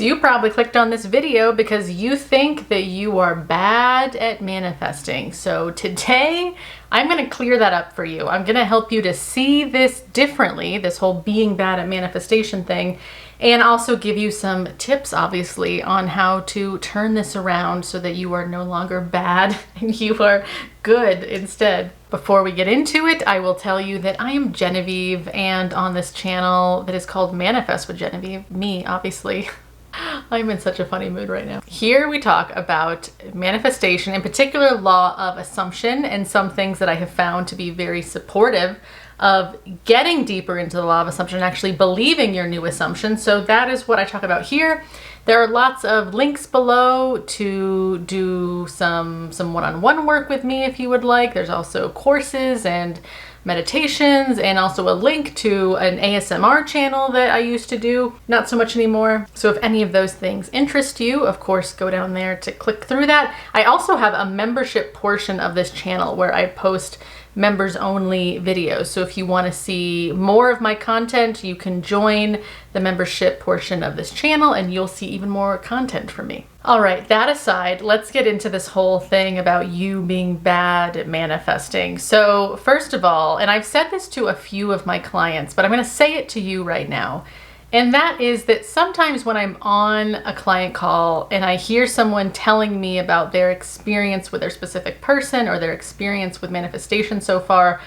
So you probably clicked on this video because you think that you are bad at manifesting. So today I'm going to clear that up for you. I'm going to help you to see this differently, this whole being bad at manifestation thing, and also give you some tips, obviously, on how to turn this around so that you are no longer bad and you are good instead. Before we get into it, I will tell you that I am Genevieve, and on this channel that is called Manifest with Genevieve, me, obviously, I'm in such a funny mood right now. Here we talk about manifestation, in particular law of assumption, and some things that I have found to be very supportive of getting deeper into the law of assumption and actually believing your new assumption. So that is what I talk about here. There are lots of links below to do some one-on-one work with me if you would like. There's also courses and meditations, and also a link to an ASMR channel that I used to do, not so much anymore. So if any of those things interest you, of course, go down there to click through that. I also have a membership portion of this channel where I post members only videos. So if you want to see more of my content, you can join the membership portion of this channel and you'll see even more content from me. All right, that aside, let's get into this whole thing about you being bad at manifesting. So first of all, and I've said this to a few of my clients, but I'm going to say it to you right now. And that is that sometimes when I'm on a client call and I hear someone telling me about their experience with their specific person or their experience with manifestation so far,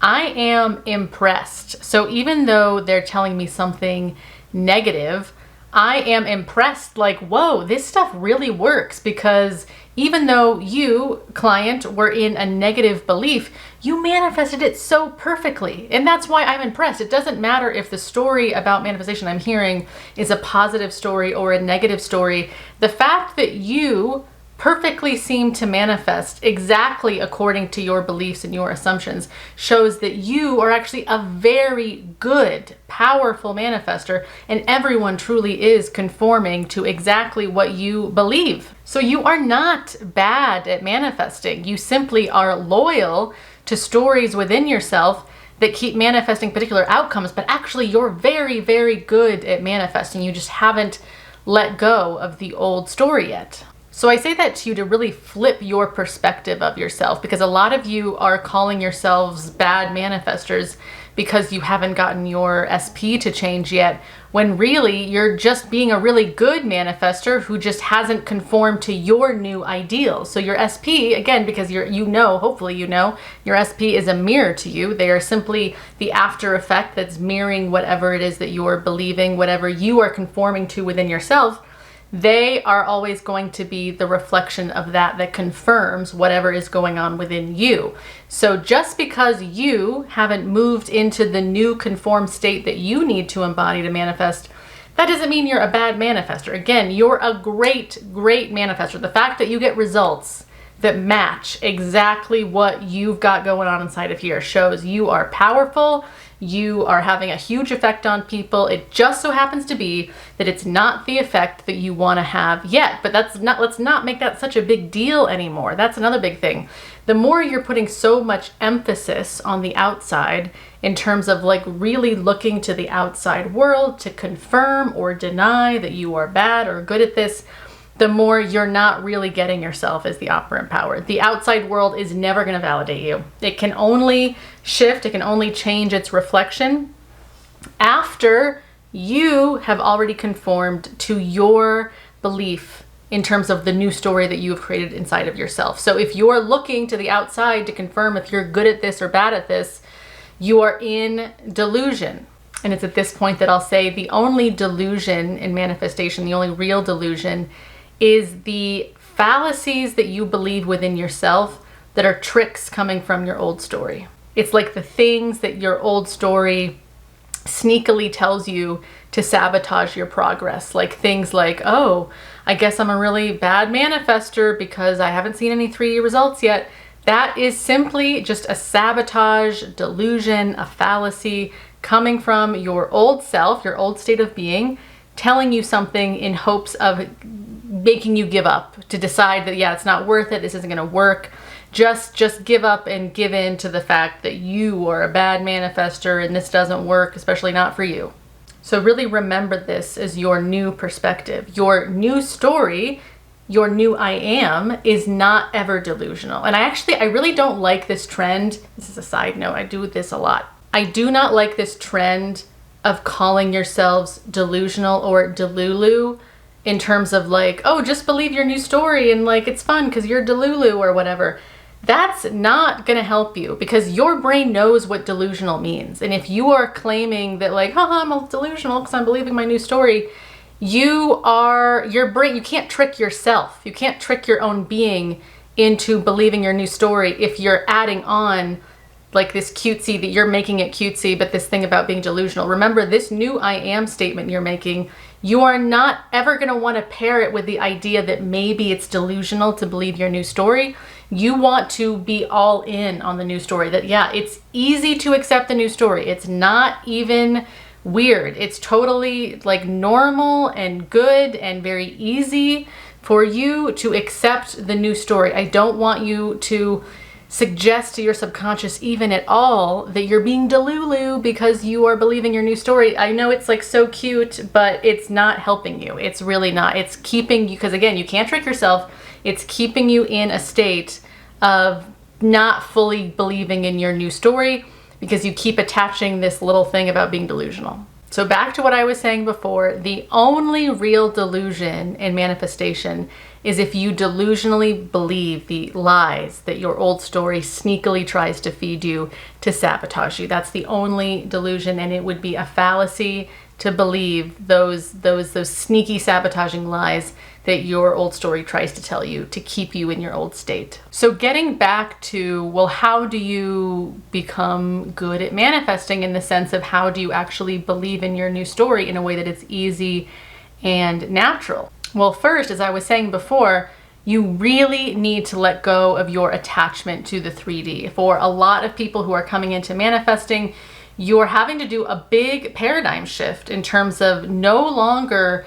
I am impressed. So even though they're telling me something negative, I am impressed, like, whoa, this stuff really works, because even though you, client, were in a negative belief, you manifested it so perfectly. And that's why I'm impressed. It doesn't matter if the story about manifestation I'm hearing is a positive story or a negative story. The fact that you perfectly seem to manifest exactly according to your beliefs and your assumptions shows that you are actually a very good, powerful manifester, and everyone truly is conforming to exactly what you believe. So you are not bad at manifesting. You simply are loyal to stories within yourself that keep manifesting particular outcomes, but actually you're very, very good at manifesting. You just haven't let go of the old story yet. So I say that to you to really flip your perspective of yourself, because a lot of you are calling yourselves bad manifestors because you haven't gotten your SP to change yet, when really you're just being a really good manifester who just hasn't conformed to your new ideal. So your SP, again, because hopefully you know, your SP is a mirror to you. They are simply the after effect that's mirroring whatever it is that you're believing, whatever you are conforming to within yourself. They are always going to be the reflection of that confirms whatever is going on within you. So just because you haven't moved into the new conformed state that you need to embody to manifest, that doesn't mean you're a bad manifester. Again, you're a great, great manifester. The fact that you get results that match exactly what you've got going on inside of here shows you are powerful. You are having a huge effect on people. It just so happens to be that it's not the effect that you want to have yet. But let's not make that such a big deal anymore. That's another big thing. The more you're putting so much emphasis on the outside in terms of like really looking to the outside world to confirm or deny that you are bad or good at this, the more you're not really getting yourself as the operant power. The outside world is never going to validate you. It can only shift, it can only change its reflection after you have already conformed to your belief in terms of the new story that you have created inside of yourself. So if you're looking to the outside to confirm if you're good at this or bad at this, you are in delusion. And it's at this point that I'll say the only delusion in manifestation, the only real delusion, is the fallacies that you believe within yourself that are tricks coming from your old story. It's like the things that your old story sneakily tells you to sabotage your progress. Like things like, oh, I guess I'm a really bad manifester because I haven't seen any 3-year results yet. That is simply just a sabotage, delusion, a fallacy coming from your old self, your old state of being, telling you something in hopes of making you give up, to decide that, yeah, it's not worth it, this isn't going to work. Just give up and give in to the fact that you are a bad manifester and this doesn't work, especially not for you. So really remember this as your new perspective. Your new story, your new I am, is not ever delusional. And I really don't like this trend. This is a side note, I do this a lot. I do not like this trend of calling yourselves delusional or delulu in terms of like, oh, just believe your new story and like it's fun because you're delulu or whatever. That's not gonna help you because your brain knows what delusional means. And if you are claiming that like, haha, I'm delusional because I'm believing my new story, your brain, you can't trick yourself. You can't trick your own being into believing your new story if you're adding on like this cutesy, that you're making it cutesy, but this thing about being delusional. Remember, this new I am statement you're making, you are not ever gonna wanna pair it with the idea that maybe it's delusional to believe your new story. You want to be all in on the new story, that yeah, it's easy to accept the new story. It's not even weird. It's totally like normal and good and very easy for you to accept the new story. I don't want you to suggest to your subconscious even at all that you're being delulu because you are believing your new story. I know it's like so cute, but it's not helping you. It's really not. It's keeping you, because again, you can't trick yourself. It's keeping you in a state of not fully believing in your new story because you keep attaching this little thing about being delusional. So back to what I was saying before, the only real delusion in manifestation is if you delusionally believe the lies that your old story sneakily tries to feed you to sabotage you. That's the only delusion, and it would be a fallacy to believe those sneaky sabotaging lies that your old story tries to tell you to keep you in your old state. So getting back to, well, how do you become good at manifesting, in the sense of how do you actually believe in your new story in a way that it's easy and natural? Well, first, as I was saying before, you really need to let go of your attachment to the 3D. For a lot of people who are coming into manifesting, you're having to do a big paradigm shift in terms of no longer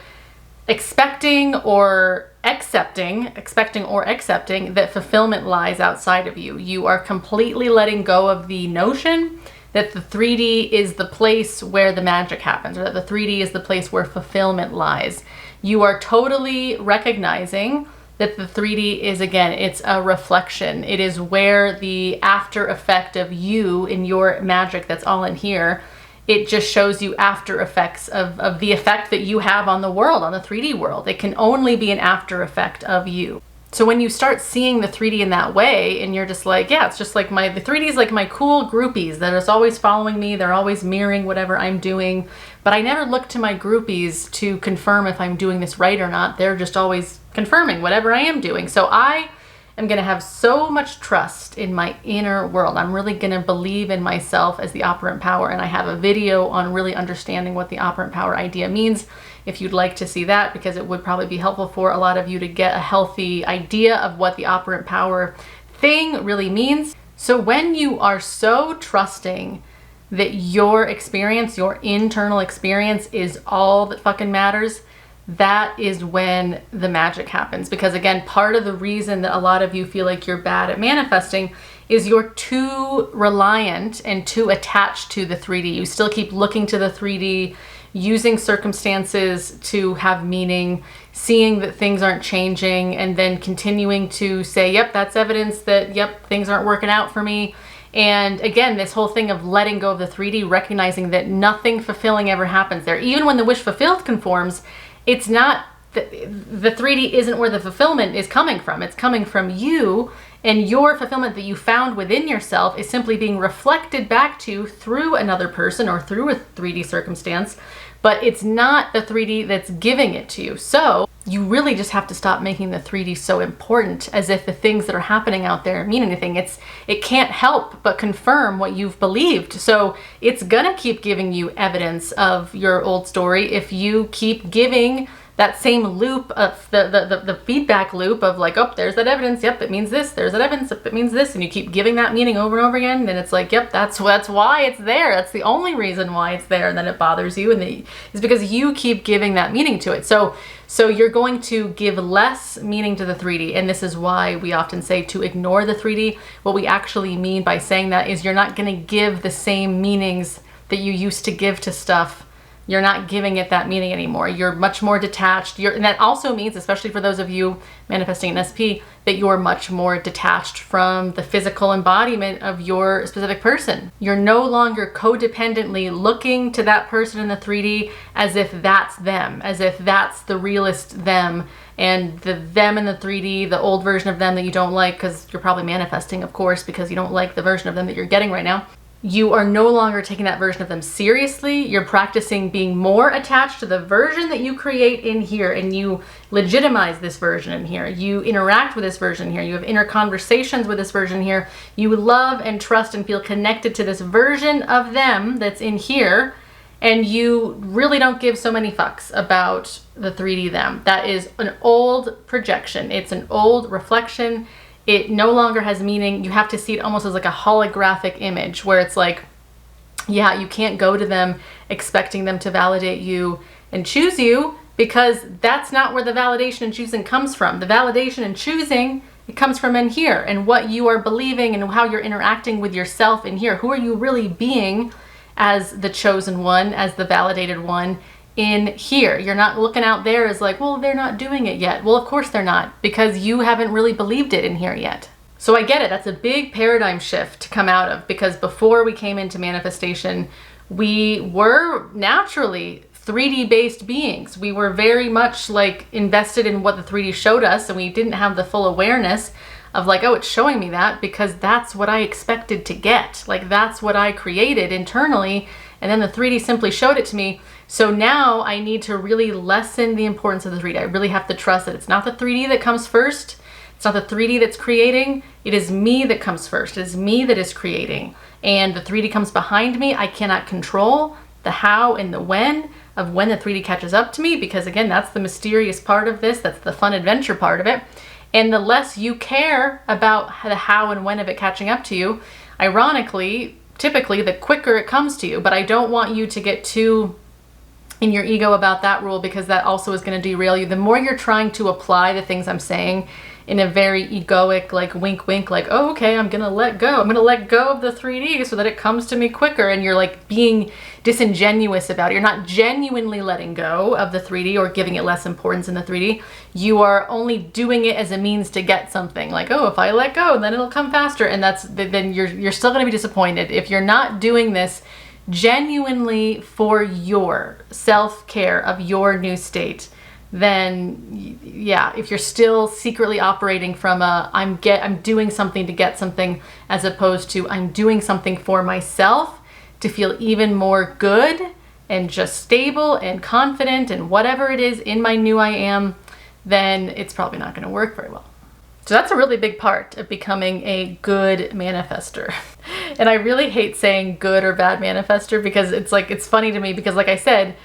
expecting or accepting that fulfillment lies outside of you. You are completely letting go of the notion that the 3D is the place where the magic happens, or that the 3D is the place where fulfillment lies. You are totally recognizing that the 3D is, again, it's a reflection. It is where the after effect of you and your magic that's all in here, it just shows you after effects of the effect that you have on the world, on the 3D world. It can only be an after effect of you. So when you start seeing the 3D in that way, and you're just like, yeah, it's just like the 3D is like my cool groupies that is always following me. They're always mirroring whatever I'm doing, but I never look to my groupies to confirm if I'm doing this right or not. They're just always confirming whatever I am doing. So I am going to have so much trust in my inner world. I'm really going to believe in myself as the operant power. And I have a video on really understanding what the operant power idea means, if you'd like to see that, because it would probably be helpful for a lot of you to get a healthy idea of what the operant power thing really means. So when you are so trusting that your experience, your internal experience, is all that fucking matters, that is when the magic happens. Because again, part of the reason that a lot of you feel like you're bad at manifesting is you're too reliant and too attached to the 3D. You still keep looking to the 3D, using circumstances to have meaning, seeing that things aren't changing, and then continuing to say, yep, that's evidence that, yep, things aren't working out for me. And again, this whole thing of letting go of the 3D, recognizing that nothing fulfilling ever happens there. Even when the wish fulfilled conforms, it's not, the 3D isn't where the fulfillment is coming from. It's coming from you, and your fulfillment that you found within yourself is simply being reflected back to you through another person or through a 3D circumstance, but it's not the 3D that's giving it to you. So you really just have to stop making the 3D so important, as if the things that are happening out there mean anything. It can't help but confirm what you've believed. So it's gonna keep giving you evidence of your old story if you keep giving that same loop of the feedback loop of like, oh, there's that evidence, yep, it means this, there's that evidence, yep, it means this, and you keep giving that meaning over and over again, then it's like, yep, that's why it's there. That's the only reason why it's there, and then it bothers you, and it's because you keep giving that meaning to it. So you're going to give less meaning to the 3D, and this is why we often say to ignore the 3D. What we actually mean by saying that is you're not going to give the same meanings that you used to give to stuff you're not giving it that meaning anymore. You're much more detached. And that also means, especially for those of you manifesting an SP, that you're much more detached from the physical embodiment of your specific person. You're no longer codependently looking to that person in the 3D as if that's them, as if that's the realist them, and the them in the 3D, the old version of them that you don't like, because you're probably manifesting, of course, because you don't like the version of them that you're getting right now. You are no longer taking that version of them seriously. You're practicing being more attached to the version that you create in here, and you legitimize this version in here. You interact with this version here. You have inner conversations with this version here. You love and trust and feel connected to this version of them that's in here, and you really don't give so many fucks about the 3D them. That is an old projection. It's an old reflection. It no longer has meaning. You have to see it almost as like a holographic image where it's like, yeah, you can't go to them expecting them to validate you and choose you, because that's not where the validation and choosing comes from. The validation and choosing, it comes from in here, and what you are believing and how you're interacting with yourself in here. Who are you really being as the chosen one, as the validated one in here? You're not looking out there as like, well, they're not doing it yet. Well, of course they're not, because you haven't really believed it in here yet. So I get it. That's a big paradigm shift to come out of, because before we came into manifestation, we were naturally 3D based beings. We were very much like invested in what the 3D showed us, and we didn't have the full awareness of like, oh, it's showing me that because that's what I expected to get. Like, that's what I created internally, and then the 3D simply showed it to me. So now I need to really lessen the importance of the 3D. I really have to trust that it's not the 3D that comes first. It's not the 3D that's creating. It is me that comes first. It is me that is creating. And the 3D comes behind me. I cannot control the how and the when of when the 3D catches up to me, because again, that's the mysterious part of this. That's the fun adventure part of it. And the less you care about the how and when of it catching up to you, ironically, typically the quicker it comes to you. But I don't want you to get too in your ego about that rule, because that also is going to derail you. The more you're trying to apply the things I'm saying in a very egoic, like wink, wink, like, oh, okay, I'm going to let go. I'm going to let go of the 3D so that it comes to me quicker. And you're like being disingenuous about it. You're not genuinely letting go of the 3D or giving it less importance in the 3D. You are only doing it as a means to get something. Like, oh, if I let go, then it'll come faster. And then you're still going to be disappointed. If you're not doing this genuinely for your self-care of your new state, then yeah, if you're still secretly operating from a I'm doing something to get something, as opposed to I'm doing something for myself to feel even more good and just stable and confident and whatever it is in my new I am, then it's probably not going to work very well. So that's a really big part of becoming a good manifester. And I really hate saying good or bad manifester, because it's funny to me, because like I said,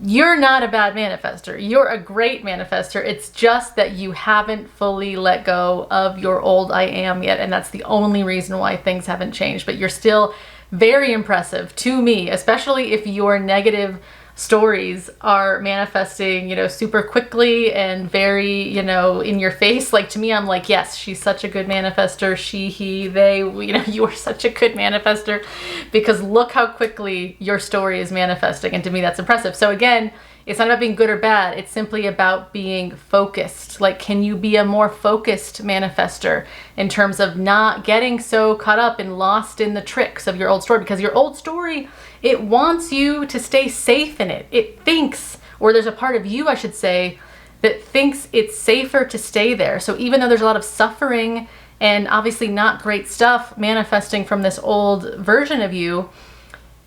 you're not a bad manifester. You're a great manifester. It's just that you haven't fully let go of your old I am yet. And that's the only reason why things haven't changed. But you're still very impressive to me, especially if your negative stories are manifesting, super quickly and very, in your face. Like, to me, I'm like, yes, she's such a good manifester. She, he, they, you are such a good manifester, because look how quickly your story is manifesting. And to me, that's impressive. So again, it's not about being good or bad. It's simply about being focused. Like, can you be a more focused manifester in terms of not getting so caught up and lost in the tricks of your old story? Because your old story, it wants you to stay safe in it. It thinks, or there's a part of you, I should say, that thinks it's safer to stay there. So even though there's a lot of suffering and obviously not great stuff manifesting from this old version of you,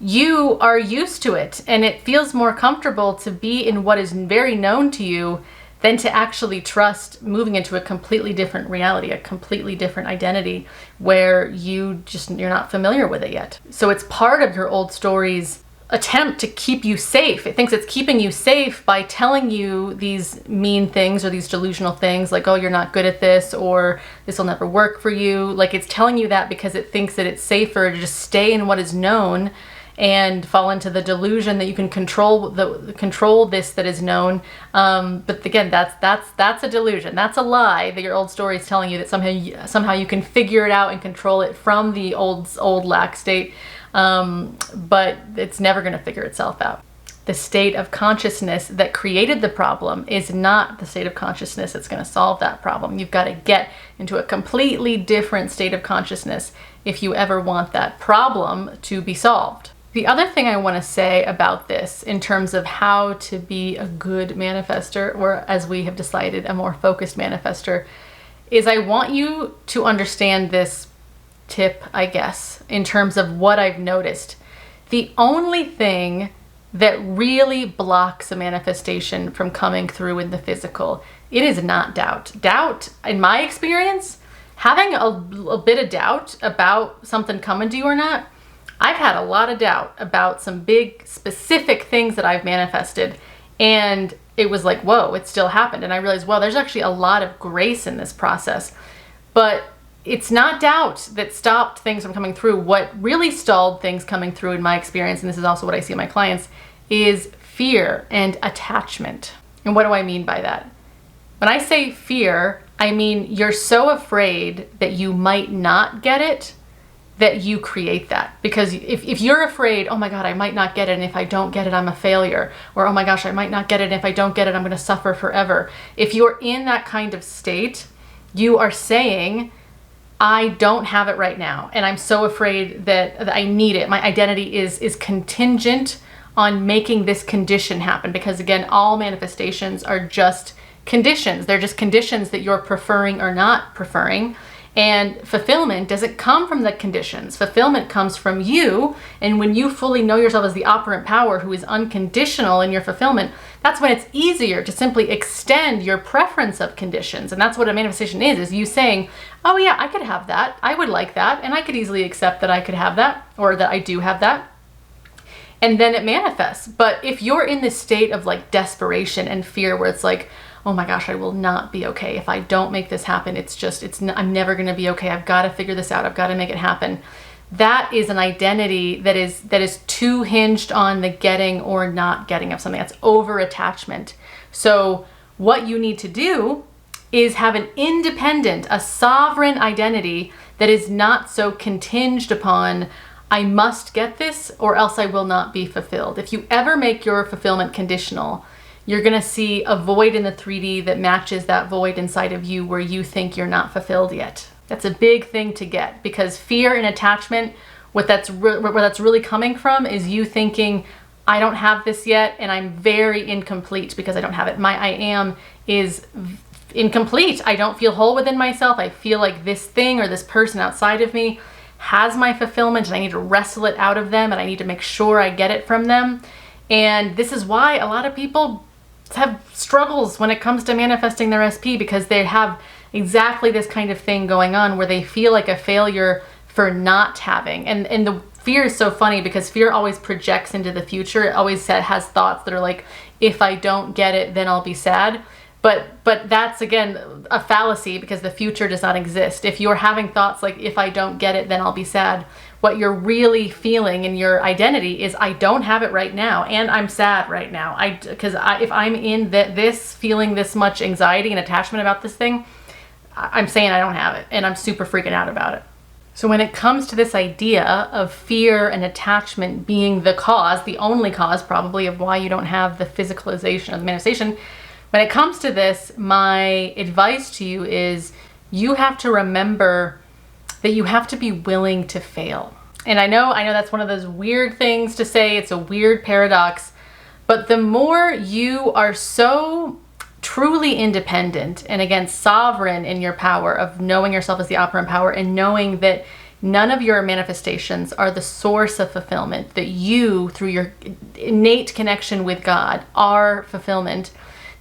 you are used to it, and it feels more comfortable to be in what is very known to you than to actually trust moving into a completely different reality, a completely different identity where you're not familiar with it yet. So it's part of your old story's attempt to keep you safe. It thinks it's keeping you safe by telling you these mean things or these delusional things like, oh, you're not good at this, or this will never work for you. Like, it's telling you that because it thinks that it's safer to just stay in what is known and fall into the delusion that you can control this that is known. But again, that's a delusion. That's a lie that your old story is telling you, that somehow you can figure it out and control it from the old lack state. But it's never going to figure itself out. the state of consciousness that created the problem is not the state of consciousness that's going to solve that problem. You've got to get into a completely different state of consciousness if you ever want that problem to be solved. The other thing I want to say about this in terms of how to be a good manifester, or as we have decided, a more focused manifester, is I want you to understand this tip, I guess, in terms of what I've noticed. The only thing that really blocks a manifestation from coming through in the physical, it is not doubt. Doubt, in my experience, having a bit of doubt about something coming to you or not, I've had a lot of doubt about some big specific things that I've manifested, and it was like, whoa, it still happened. And I realized, well, there's actually a lot of grace in this process, but it's not doubt that stopped things from coming through. What really stalled things coming through in my experience, and this is also what I see in my clients, is fear and attachment. And what do I mean by that? When I say fear, I mean you're so afraid that you might not get it that you create that. Because if you're afraid, oh my God, I might not get it, and if I don't get it, I'm a failure. Or, oh my gosh, I might not get it, and if I don't get it, I'm gonna suffer forever. If you're in that kind of state, you are saying, I don't have it right now, and I'm so afraid that I need it. My identity is contingent on making this condition happen, because again, all manifestations are just conditions. They're just conditions that you're preferring or not preferring. And fulfillment doesn't come from the conditions. Fulfillment comes from you. And when you fully know yourself as the operant power who is unconditional in your fulfillment, that's when it's easier to simply extend your preference of conditions. And that's what a manifestation is you saying, oh yeah, I could have that. I would like that. And I could easily accept that I could have that, or that I do have that. And then it manifests. But if you're in this state of like desperation and fear where it's like, oh my gosh, I will not be okay. If I don't make this happen, I'm never going to be okay. I've got to figure this out. I've got to make it happen. That is an identity that is too hinged on the getting or not getting of something. That's over attachment. So what you need to do is have an independent, a sovereign identity that is not so contingent upon, I must get this or else I will not be fulfilled. If you ever make your fulfillment conditional, you're going to see a void in the 3D that matches that void inside of you where you think you're not fulfilled yet. That's a big thing to get, because fear and attachment, where that's really coming from is you thinking, I don't have this yet and I'm very incomplete because I don't have it. My I am is incomplete. I don't feel whole within myself. I feel like this thing or this person outside of me has my fulfillment and I need to wrestle it out of them and I need to make sure I get it from them. And this is why a lot of people have struggles when it comes to manifesting their SP, because they have exactly this kind of thing going on where they feel like a failure for not having. And the fear is so funny because fear always projects into the future. It always has thoughts that are like, if I don't get it, then I'll be sad. But that's, again, a fallacy, because the future does not exist. If you're having thoughts like, if I don't get it, then I'll be sad, what you're really feeling in your identity is, I don't have it right now, and I'm sad right now. Because if I'm in this, feeling this much anxiety and attachment about this thing, I'm saying I don't have it, and I'm super freaking out about it. So when it comes to this idea of fear and attachment being the cause, the only cause probably of why you don't have the physicalization of the manifestation, when it comes to this, my advice to you is you have to remember that you have to be willing to fail. And I know that's one of those weird things to say. It's a weird paradox. But the more you are so truly independent and, again, sovereign in your power of knowing yourself as the operant power and knowing that none of your manifestations are the source of fulfillment, that you, through your innate connection with God, are fulfillment,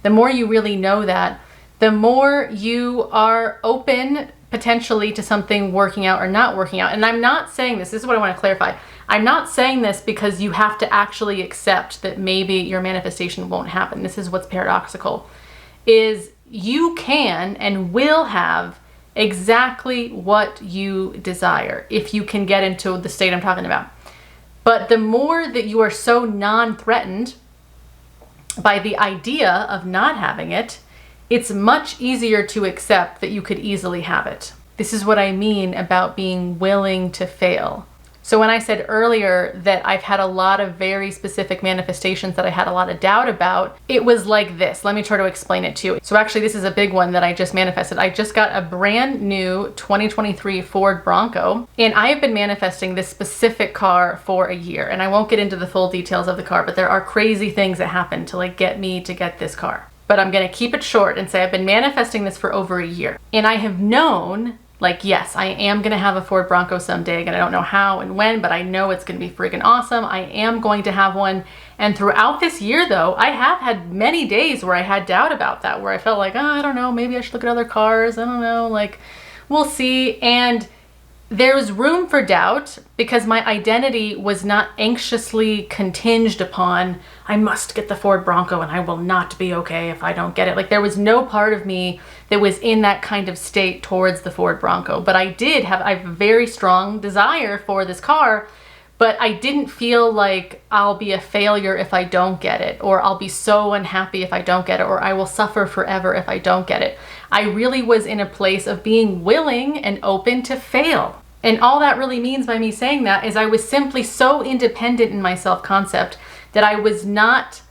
the more you really know that, the more you are open potentially to something working out or not working out. And I'm not saying this is what I want to clarify. I'm not saying this because you have to actually accept that maybe your manifestation won't happen. This is what's paradoxical, is you can and will have exactly what you desire if you can get into the state I'm talking about. But the more that you are so non-threatened by the idea of not having it, it's much easier to accept that you could easily have it. This is what I mean about being willing to fail. So when I said earlier that I've had a lot of very specific manifestations that I had a lot of doubt about, it was like this. Let me try to explain it to you. So actually this is a big one that I just manifested. I just got a brand new 2023 Ford Bronco, and I have been manifesting this specific car for a year. And I won't get into the full details of the car, but there are crazy things that happened to like get me to get this car. But I'm gonna keep it short and say I've been manifesting this for over a year. And I have known, like, yes, I am gonna have a Ford Bronco someday, and I don't know how and when, but I know it's gonna be freaking awesome. I am going to have one. And throughout this year though, I have had many days where I had doubt about that, where I felt like, oh, I don't know, maybe I should look at other cars. I don't know, like, we'll see. And there's room for doubt because my identity was not anxiously continged upon, I must get the Ford Bronco and I will not be okay if I don't get it. Like, there was no part of me that was in that kind of state towards the Ford Bronco. But I have a very strong desire for this car, but I didn't feel like I'll be a failure if I don't get it, or I'll be so unhappy if I don't get it, or I will suffer forever if I don't get it. I really was in a place of being willing and open to fail. And all that really means by me saying that is I was simply so independent in my self-concept that I was not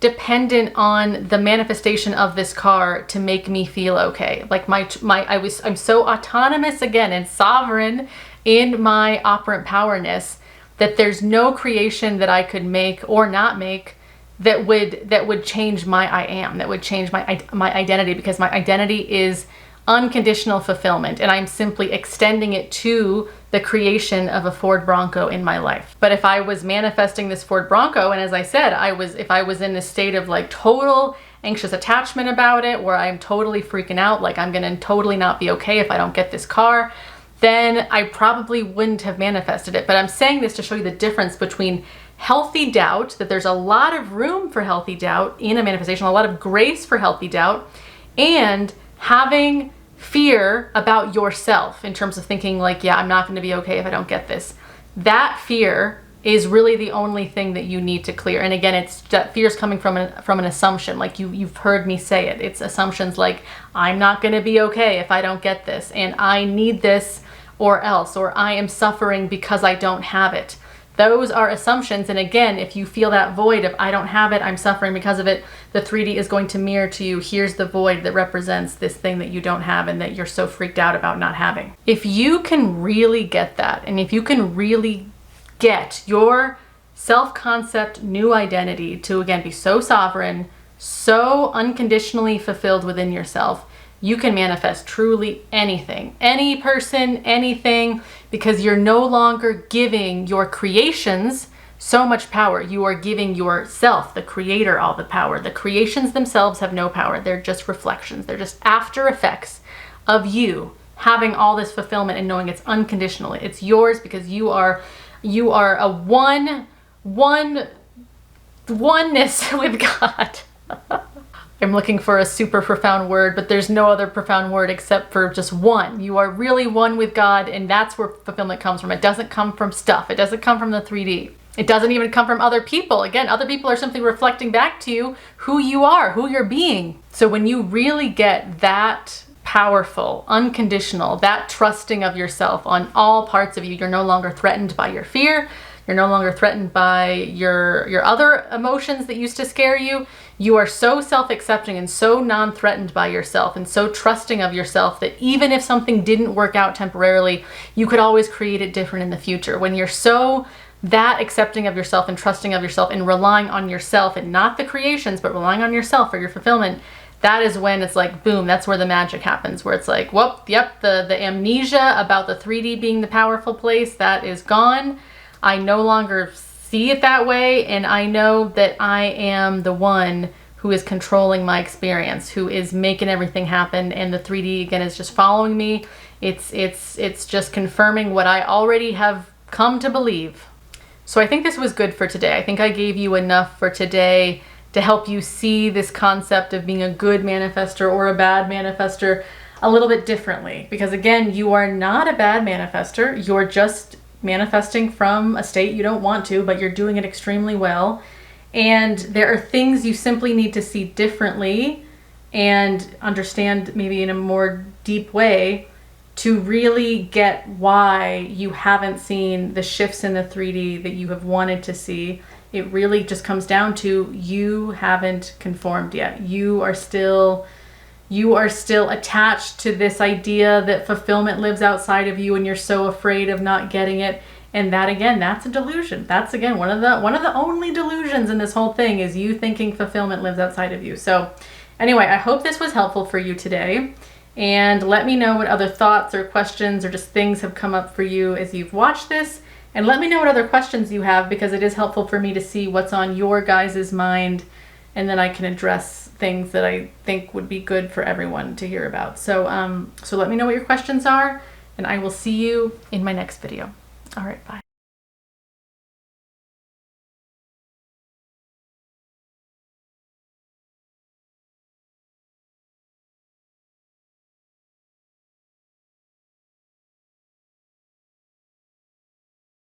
dependent on the manifestation of this car to make me feel okay. Like I'm so autonomous again and sovereign in my operant powerness that there's no creation that I could make or not make that would change my I am, that would change my identity, because my identity is unconditional fulfillment, and I'm simply extending it to the creation of a Ford Bronco in my life. But if I was manifesting this Ford Bronco, and as I said, if I was in this state of like total anxious attachment about it, where I'm totally freaking out, like I'm gonna totally not be okay if I don't get this car, then I probably wouldn't have manifested it. But I'm saying this to show you the difference between healthy doubt, that there's a lot of room for healthy doubt in a manifestation, a lot of grace for healthy doubt, and having fear about yourself in terms of thinking like, yeah, I'm not going to be okay if I don't get this. That fear is really the only thing that you need to clear. And again, it's that fear is coming from an assumption. Like you've heard me say it. It's assumptions like, I'm not going to be okay if I don't get this, and I need this or else, or I am suffering because I don't have it. Those are assumptions. And again, if you feel that void of I don't have it, I'm suffering because of it, the 3D is going to mirror to you, here's the void that represents this thing that you don't have and that you're so freaked out about not having. If you can really get that, and if you can really get your self-concept, new identity to again be so sovereign, so unconditionally fulfilled within yourself, you can manifest truly anything, any person, anything, because you're no longer giving your creations so much power. You are giving yourself, the creator, all the power. The creations themselves have no power. They're just reflections. They're just after effects of you having all this fulfillment and knowing it's unconditional. It's yours because you are a oneness with God. I'm looking for a super profound word, but there's no other profound word except for just one. You are really one with God, and that's where fulfillment comes from. It doesn't come from stuff. It doesn't come from the 3D. It doesn't even come from other people. Again, other people are simply reflecting back to you who you are, who you're being. So when you really get that powerful, unconditional, that trusting of yourself on all parts of you, you're no longer threatened by your fear. You're no longer threatened by your other emotions that used to scare you. You are so self-accepting and so non-threatened by yourself and so trusting of yourself that even if something didn't work out temporarily, you could always create it different in the future. When you're so that accepting of yourself and trusting of yourself and relying on yourself and not the creations, but relying on yourself for your fulfillment, that is when it's like, boom, that's where the magic happens, where it's like, whoop, yep, the amnesia about the 3D being the powerful place, that is gone. I no longer see it that way, and I know that I am the one who is controlling my experience, who is making everything happen, and the 3D again is just following me. It's just confirming what I already have come to believe. So I think this was good for today. I think I gave you enough for today to help you see this concept of being a good manifester or a bad manifester a little bit differently. Because again, you are not a bad manifester. You're just manifesting from a state you don't want to, but you're doing it extremely well. And there are things you simply need to see differently and understand maybe in a more deep way to really get why you haven't seen the shifts in the 3D that you have wanted to see, it really just comes down to you haven't conformed yet. You are still attached to this idea that fulfillment lives outside of you, and you're so afraid of not getting it. And that, again, that's a delusion. That's, again, one of the only delusions in this whole thing, is you thinking fulfillment lives outside of you. So anyway, I hope this was helpful for you today. And let me know what other thoughts or questions or just things have come up for you as you've watched this. And let me know what other questions you have, because it is helpful for me to see what's on your guys' mind. And then I can address things that I think would be good for everyone to hear about. So, so let me know what your questions are, and I will see you in my next video. All right, bye.